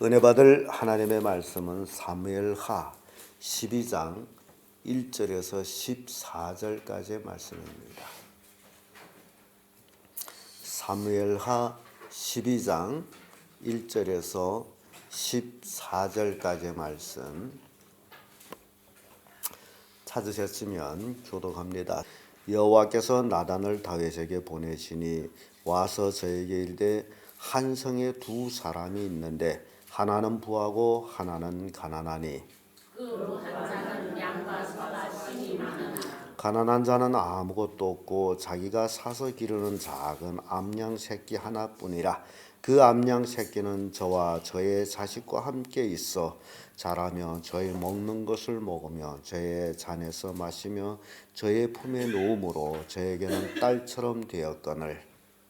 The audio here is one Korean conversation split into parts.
은혜 받을 하나님의 말씀은 사무엘하 12장 1절에서 14절까지의 말씀입니다. 사무엘하 12장 1절에서 14절까지의 말씀 찾으셨으면 교독합니다. 여호와께서 나단을 다윗에게 보내시니 와서 저에게 이르되 한 성에 두 사람이 있는데 하나는 부하고 하나는 가난하니 그 한 자는 양과 소가 심이 많으나 가난한 자는 아무것도 없고 자기가 사서 기르는 작은 암양 새끼 하나뿐이라. 그 암양 새끼는 저와 저의 자식과 함께 있어 자라며 저의 먹는 것을 먹으며 저의 잔에서 마시며 저의 품에 놓음으로 저에게는 딸처럼 되었거늘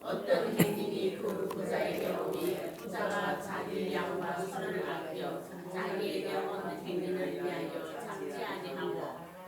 어떤 행인이 그 부자에게 오니 부자가 자기 양과 소를 아껴 자기에게 얻는 행인을 위하여 잡지 아니하고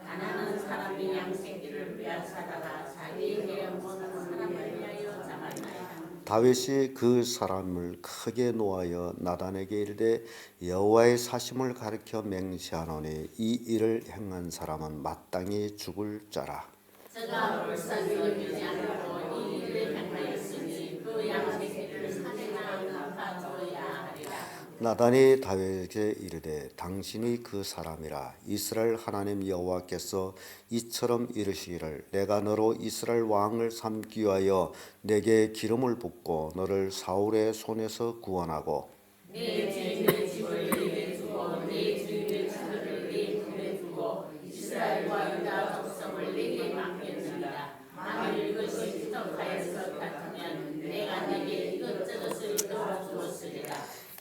가난한 사람이 양 새끼를 빼앗아다가 자기에게 먹는 사람을 위하여 잡았나이다. 다윗이 그 사람을 크게 노하여 나단에게 이르되 여호와의 사심을 가리켜 맹세하노니 이 일을 행한 사람은 마땅히 죽을 자라. 저가 불쌍히 여기지 않고 이 일을 행하였으니 그 양 새끼를 산에나 갚아줘야 하리라. 나단이 다윗에게 이르되 당신이 그 사람이라. 이스라엘 하나님 여호와께서 이처럼 이르시기를 내가 너로 이스라엘 왕을 삼기 위하여 내게 기름을 붓고 너를 사울의 손에서 구원하고 내 주인의 집을 네게 주고 내 주인의 처를 네 품에 두고 이스라엘과 유다 족속을 네게 맡겼느니라. 만일 이것이 부족하였을 같으면 내가 네게 이것저것을 더러 주었으리라.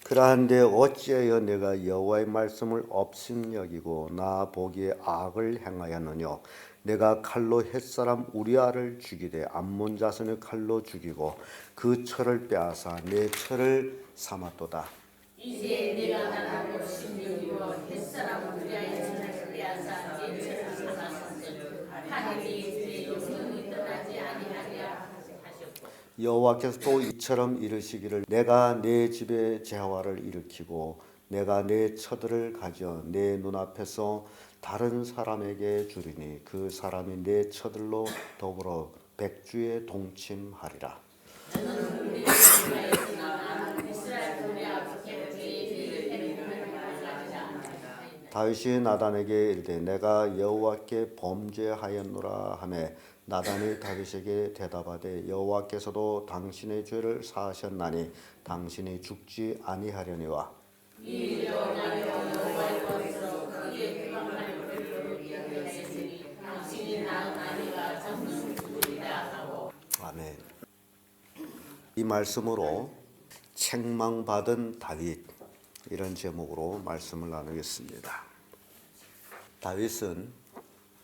그러한데 어찌하여 내가 여호와의 말씀을 업신여기고 나 보기에 악을 행하였느뇨. 내가 칼로 햇사람 우리아를 죽이되 암몬 자손의 칼로 죽이고 그 철을 빼앗아 내 철을 삼았도다. 이제 내가 나라고 심령이고 햇사람 우리아의 철을 빼앗아 제 철을 삼았은즉 하늘이 제 영광이 떠나지 아니하리라 하셨고 여호와께서 또 이처럼 이르시기를 내가 내 집에 재화를 일으키고 내가 내 처들을 가져 내 눈앞에서 다른 사람에게 주리니 그 사람이 내 처들로 더불어 백주에 동침하리라. 너는 우리 나라에서나 나는 이스라엘 군의 앞에 주의 행위를 가져가리라. 다윗이 나단에게 이르되 내가 여호와께 범죄하였노라 하매 나단이 다윗에게 대답하되 여호와께서도 당신의 죄를 사하셨나니 당신이 죽지 아니하려니와 이 여호와여 여호와의 것으로 크게 비방할 것을 얘기하였으니 당신이 낳은 아이가 정령 죽으리라 하고. 아멘. 이 말씀으로 책망받은 다윗 이런 제목으로 말씀을 나누겠습니다. 다윗은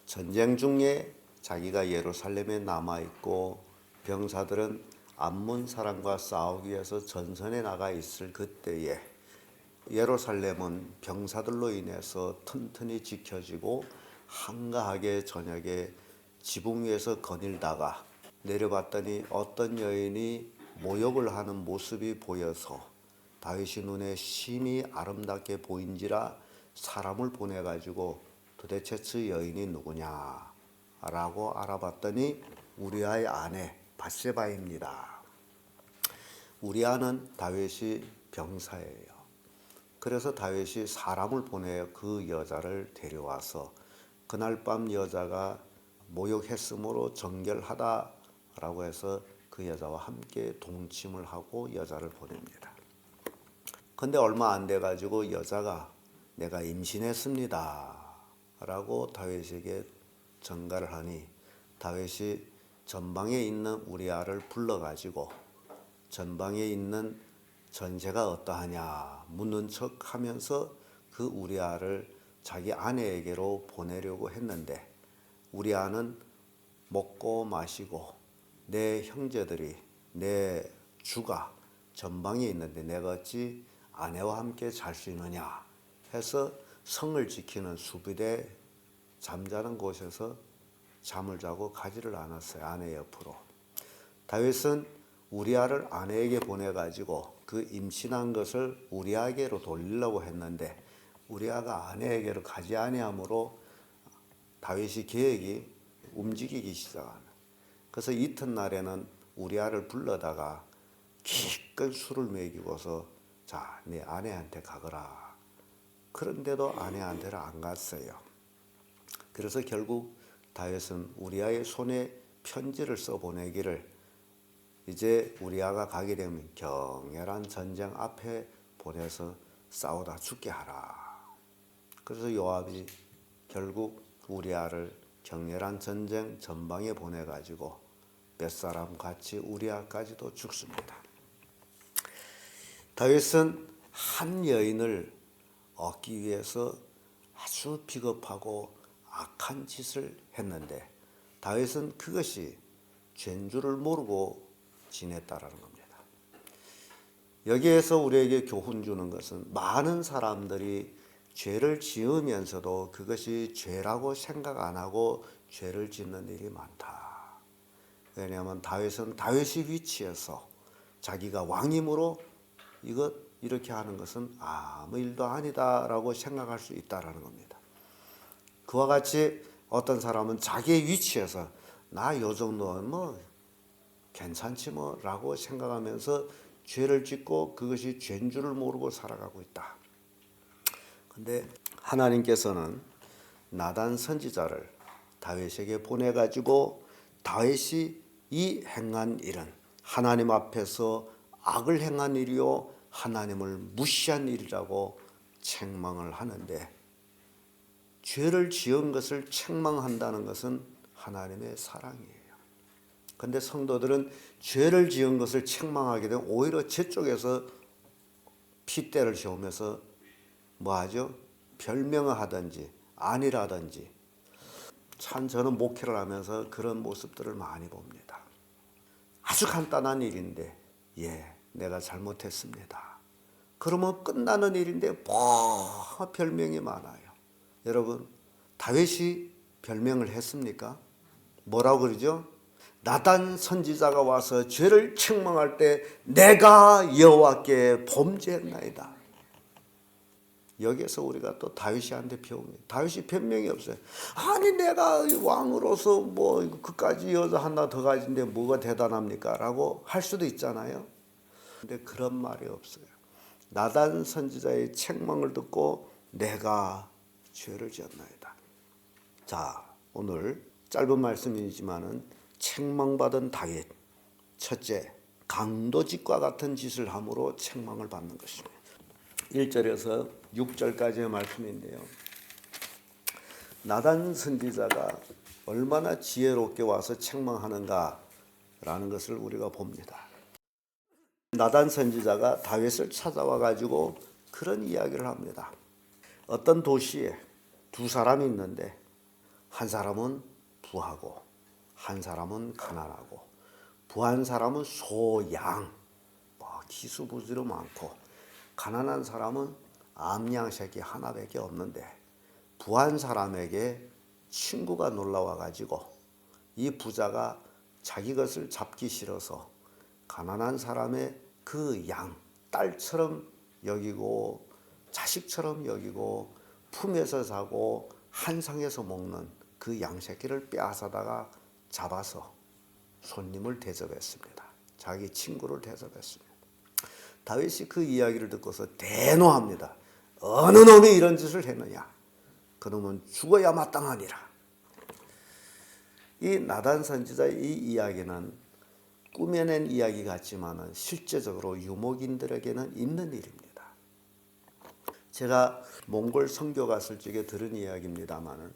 전쟁 중에 자기가 예루살렘에 남아있고 병사들은 암몬 사람과 싸우기 위해서 전선에 나가 있을 그때에 예루살렘은 병사들로 인해서 튼튼히 지켜지고 한가하게 저녁에 지붕 위에서 거닐다가 내려봤더니 어떤 여인이 모욕을 하는 모습이 보여서 다윗이 눈에 심히 아름답게 보인지라 사람을 보내가지고 도대체 저 여인이 누구냐 라고 알아봤더니 우리아의 아내 밧세바입니다. 우리아는 다윗이 병사예요. 그래서 다윗이 사람을 보내 그 여자를 데려와서 그날 밤 여자가 모욕했으므로 정결하다라고 해서 그 여자와 함께 동침을 하고 여자를 보냅니다. 근데 얼마 안 돼가지고 여자가 내가 임신했습니다 라고 다윗에게 전가를 하니 다윗이 전방에 있는 우리아를 불러가지고 전방에 있는 전세가 어떠하냐 묻는 척 하면서 그 우리아를 자기 아내에게로 보내려고 했는데 우리아는 먹고 마시고 내 형제들이 내 주가 전방에 있는데 내가 어찌 아내와 함께 잘 수 있느냐 해서 성을 지키는 수비대 잠자는 곳에서 잠을 자고 가지를 않았어요. 아내 옆으로. 다윗은 우리아를 아내에게 보내가지고 그 임신한 것을 우리아에게로 돌리려고 했는데 우리아가 아내에게로 가지 아니하므로 다윗이 계획이 움직이기 시작하는. 그래서 이튿날에는 우리아를 불러다가 기껏 술을 먹이고서 자, 네 아내한테 가거라. 그런데도 아내한테는 안 갔어요. 그래서 결국 다윗은 우리아의 손에 편지를 써 보내기를 이제 우리아가 가게 되면 격렬한 전쟁 앞에 보내서 싸우다 죽게 하라. 그래서 요압이 결국 우리아를 격렬한 전쟁 전방에 보내가지고 몇 사람 같이 우리아까지도 죽습니다. 다윗은 한 여인을 얻기 위해서 아주 비겁하고 악한 짓을 했는데 다윗은 그것이 죄인 줄을 모르고 지냈다라는 겁니다. 여기에서 우리에게 교훈 주는 것은 많은 사람들이 죄를 지으면서도 그것이 죄라고 생각 안 하고 죄를 짓는 일이 많다. 왜냐하면 다윗은 다윗의 위치에서 자기가 왕이므로 이것 이렇게 하는 것은 아무 일도 아니다라고 생각할 수 있다라는 겁니다. 그와 같이 어떤 사람은 자기의 위치에서 나 요 정도는 뭐 괜찮지 뭐라고 생각하면서 죄를 짓고 그것이 죄인 줄을 모르고 살아가고 있다. 근데 하나님께서는 나단 선지자를 다윗에게 보내가지고 다윗이 이 행한 일은 하나님 앞에서 악을 행한 일이요 하나님을 무시한 일이라고 책망을 하는데 죄를 지은 것을 책망한다는 것은 하나님의 사랑이에요. 그런데 성도들은 죄를 지은 것을 책망하게 되면 오히려 저쪽에서 핏대를 세우면서 뭐하죠? 별명을 하든지 아니라든지. 참 저는 목회를 하면서 그런 모습들을 많이 봅니다. 아주 간단한 일인데 내가 잘못했습니다. 그러면 끝나는 일인데 뭐 별명이 많아요. 여러분 다윗이 별명을 했습니까? 뭐라고 그러죠? 나단 선지자가 와서 죄를 책망할 때 내가 여호와께 범죄했나이다. 여기에서 우리가 또 다윗이한테 배웁니다. 다윗이 변명이 없어요. 아니 내가 왕으로서 뭐 그까지 여자 하나 더 가진데 뭐가 대단합니까? 라고 할 수도 있잖아요. 근데 그런 말이 없어요. 나단 선지자의 책망을 듣고 내가 죄를 지었나이다. 자, 오늘 짧은 말씀이지만은 책망받은 다윗. 첫째, 강도짓과 같은 짓을 함으로 책망을 받는 것입니다. 1절에서 6절까지의 말씀인데요. 나단 선지자가 얼마나 지혜롭게 와서 책망하는가라는 것을 우리가 봅니다. 나단 선지자가 다윗을 찾아와 가지고 그런 이야기를 합니다. 어떤 도시에 두 사람이 있는데 한 사람은 부하고 한 사람은 가난하고 부한 사람은 소, 양, 기수부지로 많고 가난한 사람은 암양 새끼 하나밖에 없는데 부한 사람에게 친구가 놀러와 가지고 이 부자가 자기 것을 잡기 싫어서 가난한 사람의 그 양, 딸처럼 여기고 자식처럼 여기고 품에서 자고 한상에서 먹는 그 양새끼를 빼앗아다가 잡아서 손님을 대접했습니다. 자기 친구를 대접했습니다. 다윗이 그 이야기를 듣고서 대노합니다. 어느 놈이 이런 짓을 했느냐? 그 놈은 죽어야 마땅하니라. 이 나단 선지자의 이 이야기는 꾸며낸 이야기 같지만은 실제적으로 유목인들에게는 있는 일입니다. 제가 몽골 선교 갔을 적에 들은 이야기입니다만은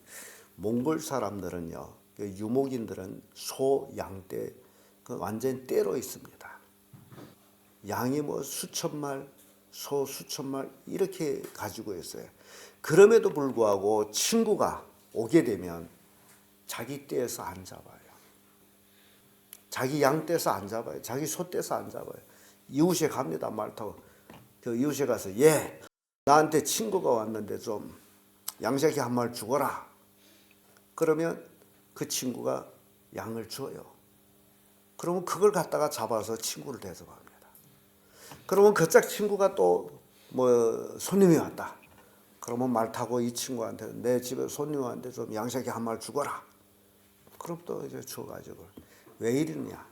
몽골 사람들은요, 유목인들은 소, 양떼 완전 떼로 있습니다. 양이 뭐 수천 마리, 소 수천 마리 이렇게 가지고 있어요. 그럼에도 불구하고 친구가 오게 되면 자기 떼에서 안 잡아요. 자기 양 떼에서 안 잡아요. 자기 소 떼에서 안 잡아요. 이웃에 갑니다. 말 타고. 그 이웃에 가서 나한테 친구가 왔는데 좀 양새끼 한 마리 주거라. 그러면 그 친구가 양을 줘요. 그러면 그걸 갖다가 잡아서 친구를 대접합니다. 그러면 그 짝 친구가 또 뭐 손님이 왔다. 그러면 말 타고 이 친구한테 내 집에 손님한테 좀 양새끼 한 마리 주거라. 그럼 또 이제 줘가지고 왜 이러냐?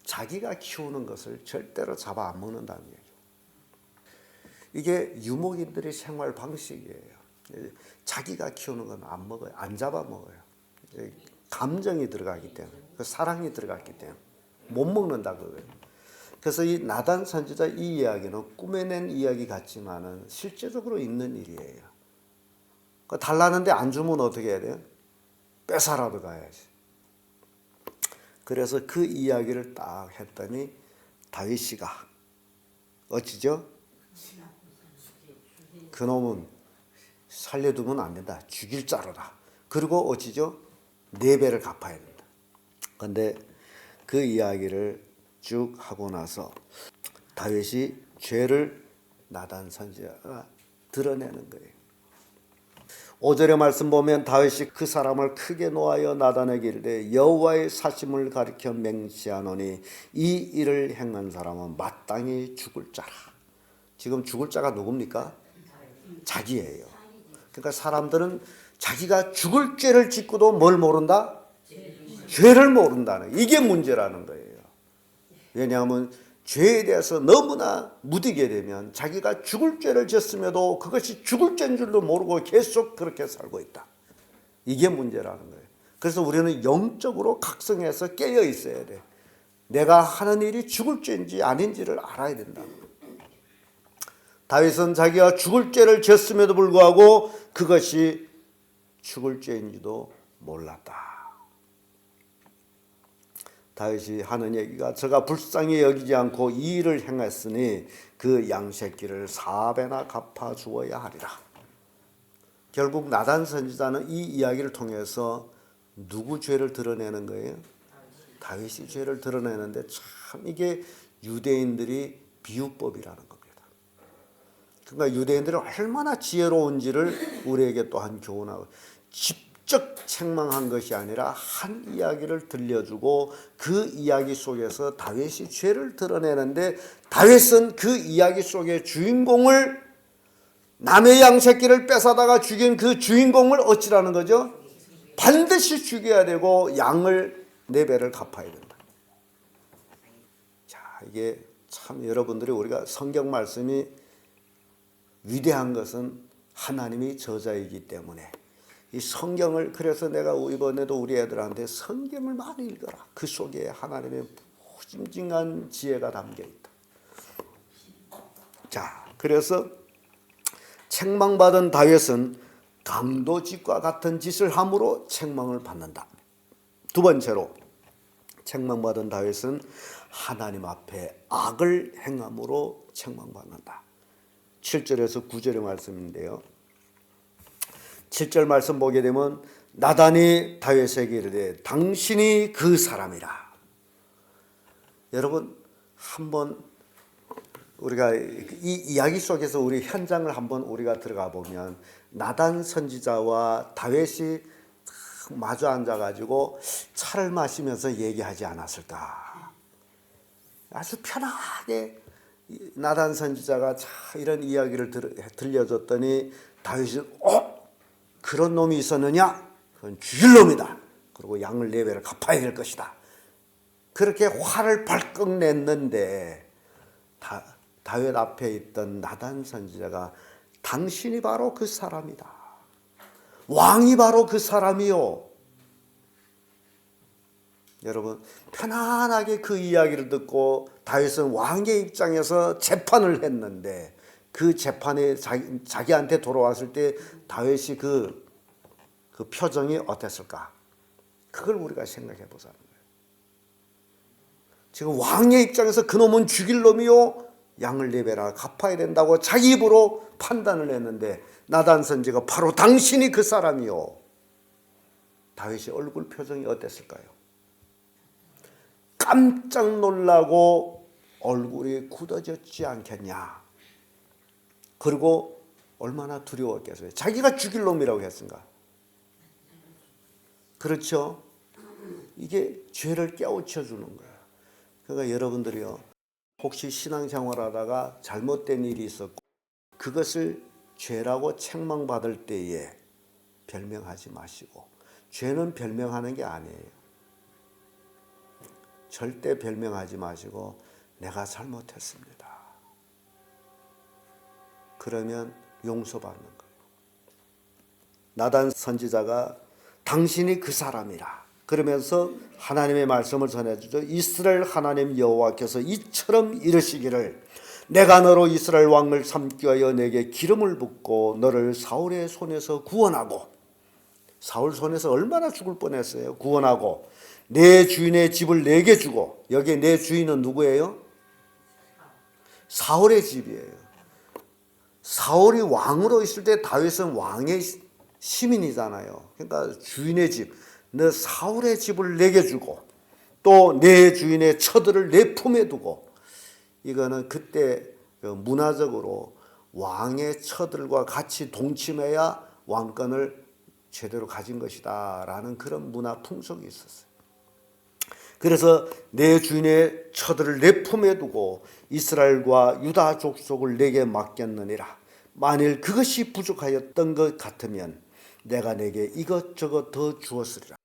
자기가 키우는 것을 절대로 잡아 안 먹는다는 얘기죠. 이게 유목인들의 생활 방식이에요. 자기가 키우는 건 안 먹어요. 안 잡아 먹어요. 감정이 들어가기 때문에, 그 사랑이 들어갔기 때문에 못 먹는다 그거예요. 그래서 이 나단 선지자 이 이야기는 꾸며낸 이야기 같지만은 실제적으로 있는 일이에요. 달라는데 안 주면 어떻게 해야 돼요? 뺏어라도 가야지. 그래서 그 이야기를 딱 했더니 다윗이가 어찌죠? 그놈은 살려두면 안 된다. 죽일 자로다. 그리고 어찌죠? 4배를 갚아야 된다. 그런데 그 이야기를 쭉 하고 나서 다윗이 죄를 나단 선지자가 드러내는 거예요. 5절의 말씀 보면 다윗이 그 사람을 크게 노하여 나단에게 이르되 여호와의 사심을 가리켜 맹세하노니 이 일을 행한 사람은 마땅히 죽을 자라. 지금 죽을 자가 누굽니까? 자기예요. 그러니까 사람들은 자기가 죽을 죄를 짓고도 뭘 모른다? 죄를 모른다는, 이게 문제라는 거예요. 왜냐하면 죄에 대해서 너무나 무디게 되면 자기가 죽을 죄를 졌음에도 그것이 죽을 죄인 줄도 모르고 계속 그렇게 살고 있다. 이게 문제라는 거예요. 그래서 우리는 영적으로 각성해서 깨어 있어야 돼. 내가 하는 일이 죽을 죄인지 아닌지를 알아야 된다. 다윗은 자기가 죽을 죄를 졌음에도 불구하고 그것이 죽을 죄인지도 몰랐다. 다윗이 하는 얘기가 저가 불쌍히 여기지 않고 이 일을 행했으니 그 양새끼를 4배나 갚아 주어야 하리라. 결국 나단 선지자는 이 이야기를 통해서 누구 죄를 드러내는 거예요? 다윗이 죄를 드러내는데 참 이게 유대인들이 비유법이라는 겁니다. 그러니까 유대인들이 얼마나 지혜로운지를 우리에게 또한 교훈하고 직접 책망한 것이 아니라 한 이야기를 들려주고 그 이야기 속에서 다윗이 죄를 드러내는데 다윗은 그 이야기 속의 주인공을 남의 양 새끼를 뺏어다가 죽인 그 주인공을 어찌라는 거죠? 반드시 죽여야 되고 양을 4배를 갚아야 된다. 자, 이게 참 여러분들이 우리가 성경 말씀이 위대한 것은 하나님이 저자이기 때문에 이 성경을, 그래서 내가 이번에도 우리 애들한테 성경을 많이 읽어라. 그 속에 하나님의 무짐직한 지혜가 담겨 있다. 자, 그래서 책망받은 다윗은 강도짓과 같은 짓을 함으로 책망을 받는다. 두 번째로 책망받은 다윗은 하나님 앞에 악을 행함으로 책망받는다. 7절에서 9절의 말씀인데요. 7절 말씀 보게 되면 나단이 다윗에게 이르되 당신이 그 사람이라. 여러분 한번 우리가 이 이야기 속에서 우리 현장을 한번 우리가 들어가 보면 나단 선지자와 다윗이 마주 앉아가지고 차를 마시면서 얘기하지 않았을까. 아주 편하게 나단 선지자가 이런 이야기를 들려줬더니 다윗이 그런 놈이 있었느냐? 그건 죽일 놈이다. 그리고 양을 4배를 갚아야 될 것이다. 그렇게 화를 발칵 냈는데 다윗 앞에 있던 나단 선지자가 당신이 바로 그 사람이다. 왕이 바로 그 사람이요. 여러분 편안하게 그 이야기를 듣고 다윗은 왕의 입장에서 재판을 했는데 그 재판에 자기한테 돌아왔을 때 다윗이 그 표정이 어땠을까? 그걸 우리가 생각해 보자는 거예요. 지금 왕의 입장에서 그놈은 죽일 놈이요 양을 4배나 갚아야 된다고 자기 입으로 판단을 했는데 나단 선지가 바로 당신이 그 사람이요. 다윗의 얼굴 표정이 어땠을까요? 깜짝 놀라고 얼굴이 굳어졌지 않겠냐. 그리고 얼마나 두려웠겠어요. 자기가 죽일 놈이라고 했은가. 그렇죠? 이게 죄를 깨우쳐 주는 거예요. 그러니까 여러분들이요, 혹시 신앙생활하다가 잘못된 일이 있었고 그것을 죄라고 책망받을 때에 별명하지 마시고, 죄는 별명하는 게 아니에요. 절대 별명하지 마시고 내가 잘못했습니다. 그러면 용서받는 거예요. 나단 선지자가 당신이 그 사람이라 그러면서 하나님의 말씀을 전해주죠. 이스라엘 하나님 여호와께서 이처럼 이르시기를 내가 너로 이스라엘 왕을 삼기 위하여 내게 기름을 붓고 너를 사울의 손에서 구원하고, 사울 손에서 얼마나 죽을 뻔했어요. 구원하고 내 주인의 집을 내게 주고, 여기에 내 주인은 누구예요? 사울의 집이에요. 사울이 왕으로 있을 때 다윗은 왕의 시민이잖아요. 그러니까 주인의 집, 너 사울의 집을 내게 주고 또 내 주인의 처들을 내 품에 두고, 이거는 그때 문화적으로 왕의 처들과 같이 동침해야 왕권을 제대로 가진 것이다 라는 그런 문화 풍속이 있었어요. 그래서 내 주인의 처들을 내 품에 두고 이스라엘과 유다 족속을 내게 맡겼느니라. 만일 그것이 부족하였던 것 같으면 내가 내게 이것저것 더 주었으리라.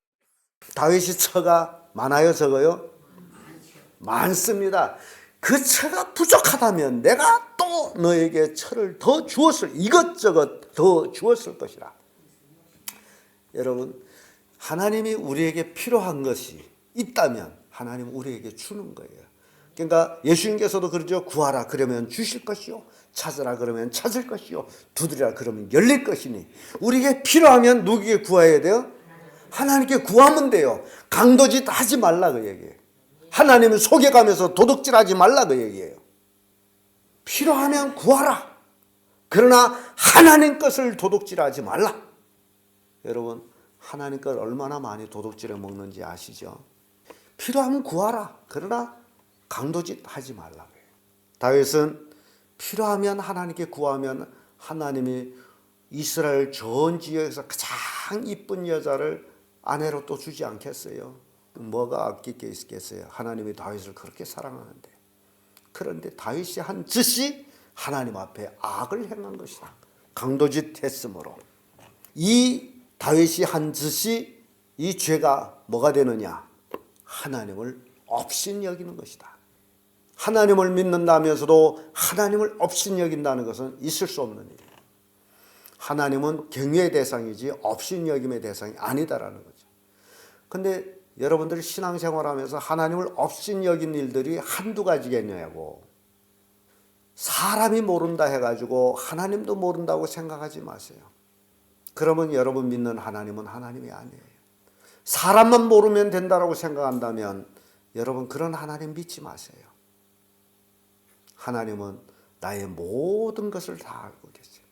다윗이 처가 많아요, 적어요? 많습니다. 그 처가 부족하다면 내가 또 너에게 처를 더 주었을, 이것저것 더 주었을 것이라. 여러분, 하나님이 우리에게 필요한 것이 있다면 하나님은 우리에게 주는 거예요. 그러니까 예수님께서도 그러죠. 구하라 그러면 주실 것이요, 찾으라 그러면 찾을 것이요, 두드리라 그러면 열릴 것이니. 우리에게 필요하면 누구에게 구해야 돼요? 하나님께 구하면 돼요. 강도짓 하지 말라 그 얘기예요. 하나님을 속여가면서 도둑질하지 말라 그 얘기예요. 필요하면 구하라. 그러나 하나님 것을 도둑질하지 말라. 여러분, 하나님 것 얼마나 많이 도둑질해 먹는지 아시죠? 필요하면 구하라. 그러나 강도짓 하지 말라. 다윗은 필요하면 하나님께 구하면 하나님이 이스라엘 전 지역에서 가장 이쁜 여자를 아내로 또 주지 않겠어요? 뭐가 아낄 게 있겠어요? 하나님이 다윗을 그렇게 사랑하는데. 그런데 다윗이 한 짓이 하나님 앞에 악을 행한 것이다. 강도짓 했으므로. 이 다윗이 한 짓이, 이 죄가 뭐가 되느냐? 하나님을 업신여기는 것이다. 하나님을 믿는다면서도 하나님을 업신여긴다는 것은 있을 수 없는 일이에요. 하나님은 경외의 대상이지 업신여김의 대상이 아니다라는 거죠. 근데 여러분들이 신앙생활하면서 하나님을 업신여긴 일들이 한두 가지겠냐고. 사람이 모른다 해가지고 하나님도 모른다고 생각하지 마세요. 그러면 여러분 믿는 하나님은 하나님이 아니에요. 사람만 모르면 된다라고 생각한다면 여러분 그런 하나님 믿지 마세요. 하나님은 나의 모든 것을 다 알고 계세요.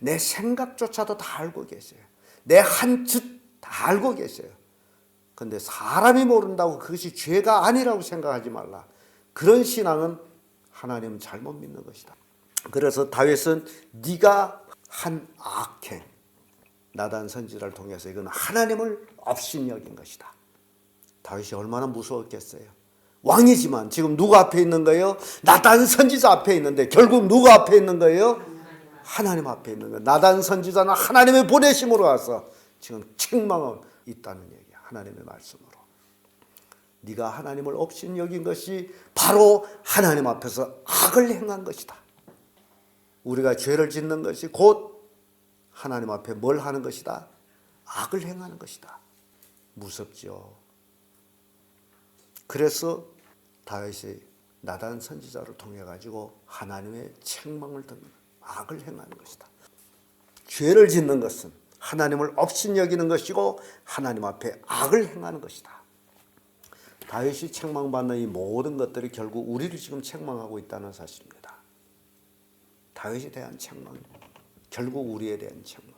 내 생각조차도 다 알고 계세요. 내 한 짓 다 알고 계세요. 근데 사람이 모른다고 그것이 죄가 아니라고 생각하지 말라. 그런 신앙은 하나님은 잘못 믿는 것이다. 그래서 다윗은 네가 한 악행, 나단 선지자를 통해서 이건 하나님을 업신여긴 것이다. 다윗이 얼마나 무서웠겠어요. 왕이지만 지금 누구 앞에 있는 거예요? 나단 선지자 앞에 있는데 결국 누구 앞에 있는 거예요? 하나님 앞에 있는 거예요. 나단 선지자는 하나님의 보내심으로 와서 지금 책망하고 있다는 얘기예요. 하나님의 말씀으로. 네가 하나님을 업신여긴 것이 바로 하나님 앞에서 악을 행한 것이다. 우리가 죄를 짓는 것이 곧 하나님 앞에 뭘 하는 것이다? 악을 행하는 것이다. 무섭죠. 그래서 다윗이 나단 선지자를 통해 가지고 하나님의 책망을 듣는, 악을 행하는 것이다. 죄를 짓는 것은 하나님을 업신여기는 것이고 하나님 앞에 악을 행하는 것이다. 다윗이 책망받는 이 모든 것들이 결국 우리를 지금 책망하고 있다는 사실입니다. 다윗에 대한 책망, 결국 우리에 대한 책망.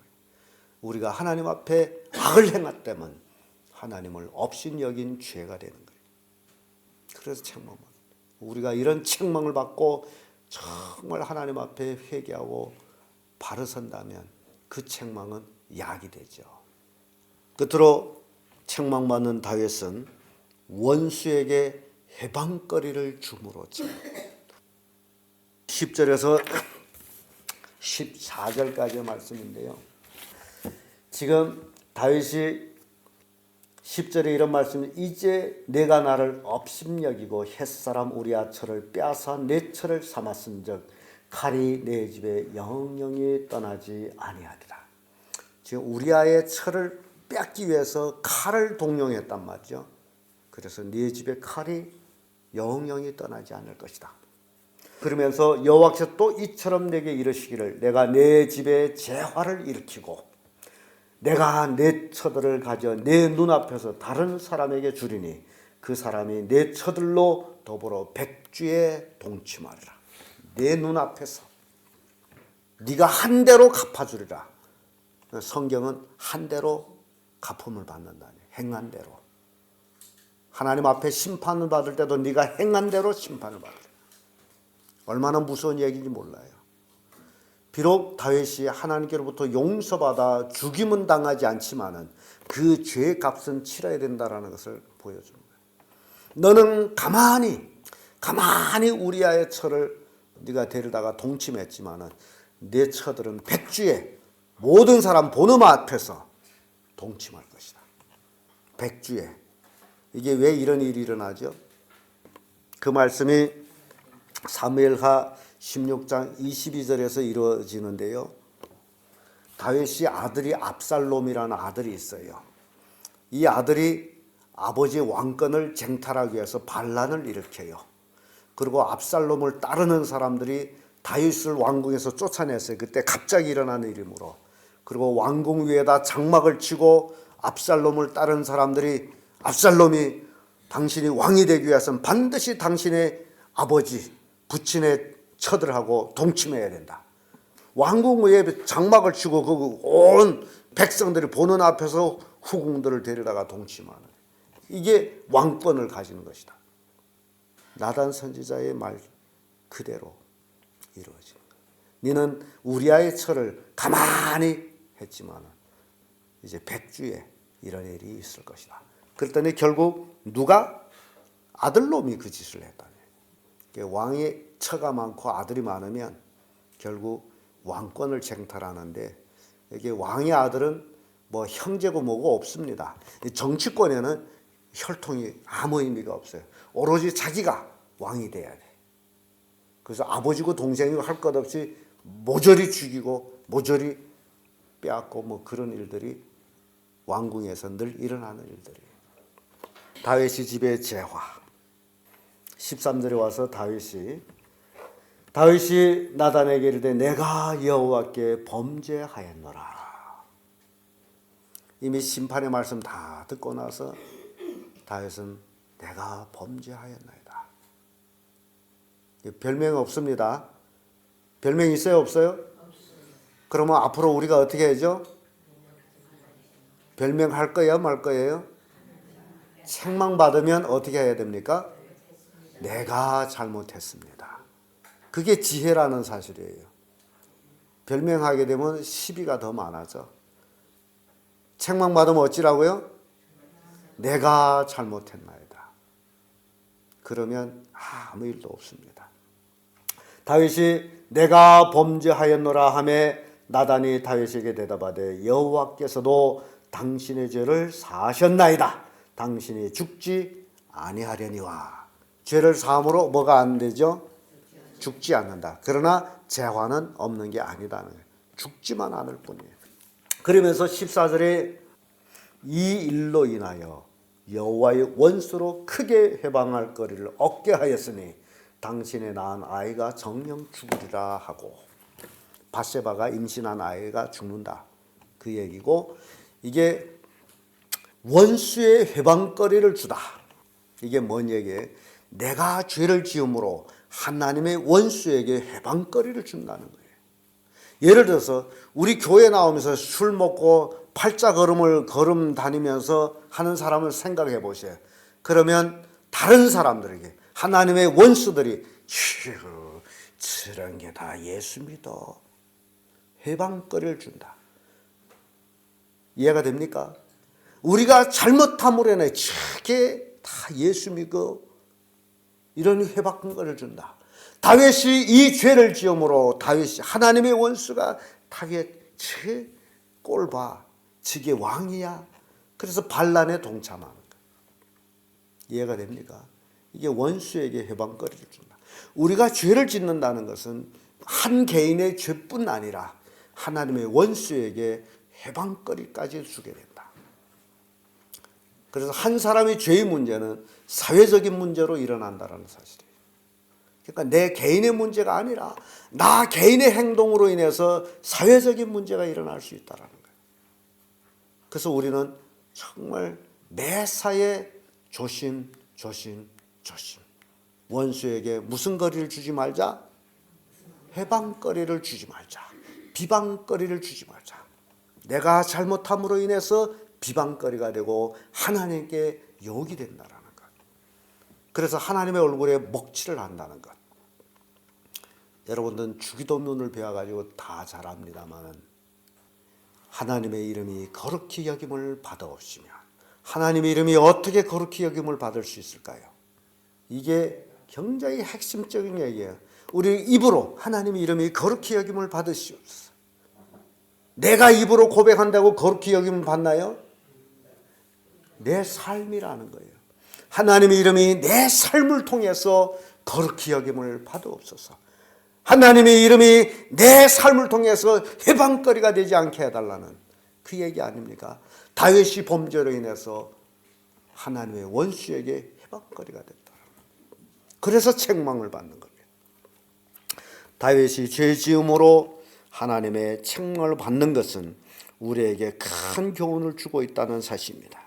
우리가 하나님 앞에 악을 행했다면 하나님을 업신여긴 죄가 되는 거예요. 그래서 책망받는. 우리가 이런 책망을 받고 정말 하나님 앞에 회개하고 바로 선다면 그 책망은 약이 되죠. 끝으로 책망받는 다윗은 원수에게 해방거리를 줌으로 10절에서 14절까지의 말씀인데요. 지금 다윗이 10절에 이런 말씀, 이제 내가 나를 업심여기고 햇사람 우리아 철을 빼앗아 내 철을 삼았은즉 칼이 내 집에 영영이 떠나지 아니하리라. 지금 우리아의 철을 뺏기 위해서 칼을 동용했단 말이죠. 그래서 네 집에 칼이 영영이 떠나지 않을 것이다. 그러면서 여호와께서 또 이처럼 내게 이르시기를 내가 내 집에 재화를 일으키고 내가 내 처들을 가져 내 눈앞에서 다른 사람에게 주리니 그 사람이 내 처들로 더불어 백주에 동침하리라. 내 눈앞에서 네가 한 대로 갚아주리라. 성경은 한 대로 갚음을 받는다니, 행한 대로. 하나님 앞에 심판을 받을 때도 네가 행한 대로 심판을 받으라. 얼마나 무서운 얘기인지 몰라요. 비록 다윗이 하나님께로부터 용서받아 죽임은 당하지 않지만은 그 죄의 값은 치러야 된다라는 것을 보여주는 거예요. 너는 가만히 우리아의 처를 네가 데려다가 동침했지만은 내 처들은 백주에 모든 사람 보는 앞에서 동침할 것이다. 백주에. 이게 왜 이런 일이 일어나죠? 그 말씀이 사무엘하 16장 22절에서 이루어지는데요. 다윗이 아들이 압살롬이라는 아들이 있어요. 이 아들이 아버지의 왕권을 쟁탈하기 위해서 반란을 일으켜요. 그리고 압살롬을 따르는 사람들이 다윗을 왕궁에서 쫓아냈어요. 그때 갑자기 일어난 일이므로. 그리고 왕궁 위에다 장막을 치고 압살롬을 따르는 사람들이 압살롬이 당신이 왕이 되기 위해서는 반드시 당신의 아버지 부친의 처들하고 동침해야 된다. 왕궁 위에 장막을 치고 그 온 백성들이 보는 앞에서 후궁들을 데려다가 동침하는, 이게 왕권을 가지는 것이다. 나단 선지자의 말 그대로 이루어진 거예요. 너는 우리아의 처를 가만히 했지만 이제 백주에 이런 일이 있을 것이다. 그랬더니 결국 누가? 아들놈이 그 짓을 했다네. 왕의 처가 많고 아들이 많으면 결국 왕권을 쟁탈하는데, 이게 왕의 아들은 뭐 형제고 뭐고 없습니다. 정치권에는 혈통이 아무 의미가 없어요. 오로지 자기가 왕이 돼야 돼. 그래서 아버지고 동생이고 할 것 없이 모조리 죽이고 모조리 빼앗고 뭐 그런 일들이 왕궁에서 늘 일어나는 일들이에요. 다윗이 집에 재화. 13절에 와서 다윗이 나단에게 이르되 내가 여호와께 범죄하였노라. 이미 심판의 말씀 다 듣고 나서 다윗은 내가 범죄하였나이다. 별명 없습니다. 별명 있어요, 없어요? 그러면 앞으로 우리가 어떻게 해야죠? 별명 할 거예요, 말 거예요? 책망받으면 어떻게 해야 됩니까? 내가 잘못했습니다. 그게 지혜라는 사실이에요. 별명하게 되면 시비가 더 많아져. 책망받으면 어찌라고요? 내가 잘못했나이다. 그러면 아무 일도 없습니다. 다윗이 내가 범죄하였노라 하매 나단이 다윗에게 대답하되 여호와께서도 당신의 죄를 사하셨나이다. 당신이 죽지 아니하려니와. 죄를 사함으로 뭐가 안 되죠? 죽지 않는다. 그러나 재화는 없는 게 아니다는 거예요. 죽지만 않을 뿐이에요. 그러면서 14절에 이 일로 인하여 여호와의 원수로 크게 회방할 거리를 얻게 하였으니 당신의 낳은 아이가 정령 죽으리라 하고, 밧세바가 임신한 아이가 죽는다 그 얘기고, 이게 원수의 회방거리를 주다. 이게 뭔 얘기예요? 내가 죄를 지음으로 하나님의 원수에게 회방거리를 준다는 거예요. 예를 들어서 우리 교회 나오면서 술 먹고 팔자 걸음 다니면서 하는 사람을 생각해 보세요. 그러면 다른 사람들에게, 하나님의 원수들이 저런 게 다 예수 믿어, 회방거리를 준다. 이해가 됩니까? 우리가 잘못함으로 인해 저게 다 예수 믿고 이런 회방거리를 준다. 다윗이 이 죄를 지음으로 다윗이 하나님의 원수가 다윗 제 꼴봐 지게 왕이야. 그래서 반란에 동참하는 거예요. 이해가 됩니까? 이게 원수에게 해방거리를 준다. 우리가 죄를 짓는다는 것은 한 개인의 죄뿐 아니라 하나님의 원수에게 해방거리까지 주게 된다. 그래서 한 사람의 죄의 문제는 사회적인 문제로 일어난다는 사실이에요. 그러니까 내 개인의 문제가 아니라 나 개인의 행동으로 인해서 사회적인 문제가 일어날 수 있다는 거예요. 그래서 우리는 정말 매사에 조심. 원수에게 무슨 거리를 주지 말자? 해방거리를 주지 말자. 비방거리를 주지 말자. 내가 잘못함으로 인해서 비방거리가 되고 하나님께 욕이 된다는 것. 그래서 하나님의 얼굴에 먹칠을 한다는 것. 여러분들은 주기도문을 배워가지고 다 잘 압니다만 하나님의 이름이 거룩히 여김을 받아옵시며 하나님의 이름이 어떻게 거룩히 여김을 받을 수 있을까요? 이게 굉장히 핵심적인 얘기예요. 우리 입으로 하나님의 이름이 거룩히 여김을 받으시옵소서. 내가 입으로 고백한다고 거룩히 여김을 받나요? 내 삶이라는 거예요. 하나님의 이름이 내 삶을 통해서 거룩히 여김을 받으옵소서. 하나님의 이름이 내 삶을 통해서 해방거리가 되지 않게 해달라는 그 얘기 아닙니까? 다윗이 범죄로 인해서 하나님의 원수에게 해방거리가 됐다. 그래서 책망을 받는 겁니다. 다윗이 죄 지음으로 하나님의 책망을 받는 것은 우리에게 큰 교훈을 주고 있다는 사실입니다.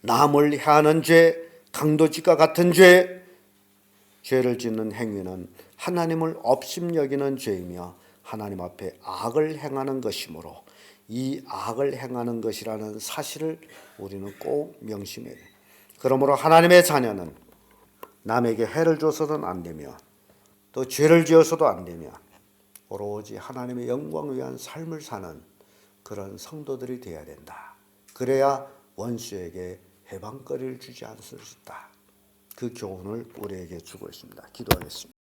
남을 해하는 죄, 강도짓과 같은 죄를 짓는 행위는 하나님을 업심여기는 죄이며 하나님 앞에 악을 행하는 것이므로 이 악을 행하는 것이라는 사실을 우리는 꼭 명심해야 돼요. 그러므로 하나님의 자녀는 남에게 해를 줘서는 안 되며 또 죄를 지어서도 안 되며 오로지 하나님의 영광을 위한 삶을 사는 그런 성도들이 되어야 된다. 그래야 원수에게 해방거리를 주지 않을 수 있다. 그 교훈을 우리에게 주고 있습니다. 기도하겠습니다.